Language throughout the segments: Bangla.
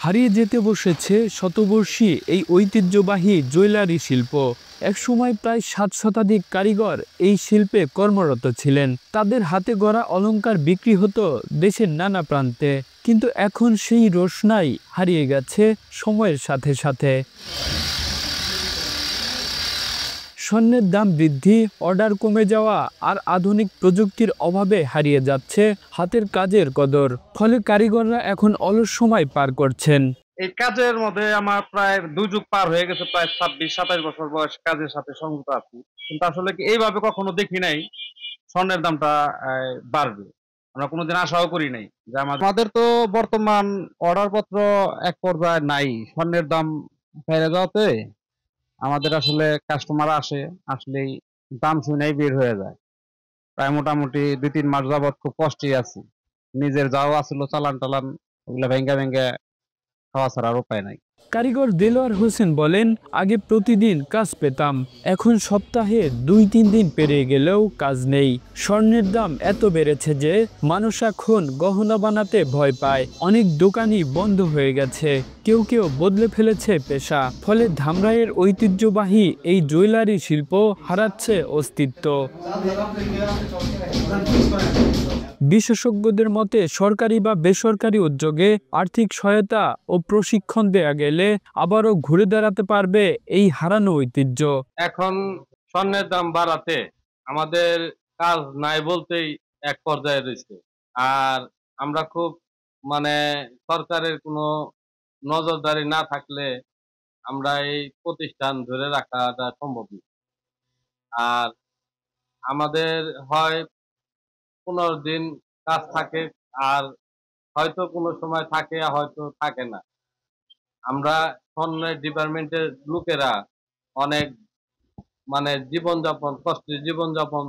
হারিয়ে যেতে বসেছে শতবর্ষী এই ঐতিহ্যবাহী জুয়েলারি শিল্প। একসময় প্রায় 7 শতাধিক কারিগর এই শিল্পে কর্মরত ছিলেন। তাদের হাতে গড়া অলংকার বিক্রি হতো দেশের নানা প্রান্তে। কিন্তু এখন সেই রোশনাই হারিয়ে গেছে সময়ের সাথে সাথে। স্বর্ণের দাম বৃদ্ধি, অর্ডার কমে যাওয়া আর আধুনিক প্রযুক্তির অভাবে হারিয়ে যাচ্ছে হাতের কাজের কদর। ফলে কারিগররা এখন অলস সময় পার করছেন। এই কাজের মধ্যে আমার প্রায় 2 যুগ পার হয়ে গেছে, প্রায় 26-27 বছর বয়স কাজের সাথে সংযুক্ত আছি। কিন্তু আসলে কি এইভাবে কখনো দেখি নাই স্বর্ণের দামটা বাড়বে। আমরা কোনোদিন আশাও করি নাই যে আমাদের তো বর্তমান অর্ডার পত্র এক পর্যায়ে নাই। স্বর্ণের দাম বেড়ে যাওয়াতে আমাদের আসলে কাস্টমার আসলেই দাম শুনেই বের হয়ে যায়। প্রায় মোটামুটি 2-3 মাস যাবত খুব কষ্টেই আছি। নিজের যাও আছিল চালান টালান ওগুলা ভেঙ্গে ভেঙ্গে খাওয়া ছাড়া আর উপায় নাই। কারিগর দেলোয়ার হোসেন বলেন, আগে প্রতিদিন কাজ পেতাম, এখন সপ্তাহে 2-3 দিন পেরিয়ে গেলেও কাজ নেই। স্বর্ণের দাম এত বেড়েছে যে মানুষ এখন গহনা বানাতে ভয় পায়। অনেক দোকানই বন্ধ হয়ে গেছে, কেউ কেউ বদলে ফেলেছে পেশা। ফলে ধামরাইয়ের ঐতিহ্যবাহী এই জুয়েলারি শিল্প হারাচ্ছে অস্তিত্ব। বিশেষজ্ঞদের মতে সরকারি বা বেসরকারি উদ্যোগে আর্থিক সহায়তা ও প্রশিক্ষণ দেয়া গেলে আবারও ঘুরে দাঁড়াতে পারবে এই হারানো ঐতিহ্য। এখন স্বর্ণের দাম বাড়াতে আমাদের কাজ নাই বলতেই এক পর্যায়ে রয়েছে। আর আমরা খুব সরকারের কোনো নজরদারি না থাকলে আমরা এই প্রতিষ্ঠান ধরে রাখাটা সম্ভব না। আর আমাদের হয় 15 দিন কাজ থাকে, আর হয়তো কোনো সময় থাকে হয়তো থাকে না। আমরা স্বর্ণের ডিপার্টমেন্টের লোকেরা অনেক কষ্টের জীবনযাপন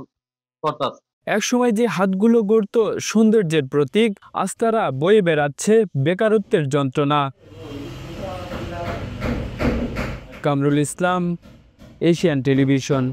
করতেছে। একসময় যে হাতগুলো গড়ত সৌন্দর্যের প্রতীক, আজ তারা বয়ে বেড়াচ্ছে বেকারত্বের যন্ত্রণা। Kamrul Islam, Asian television.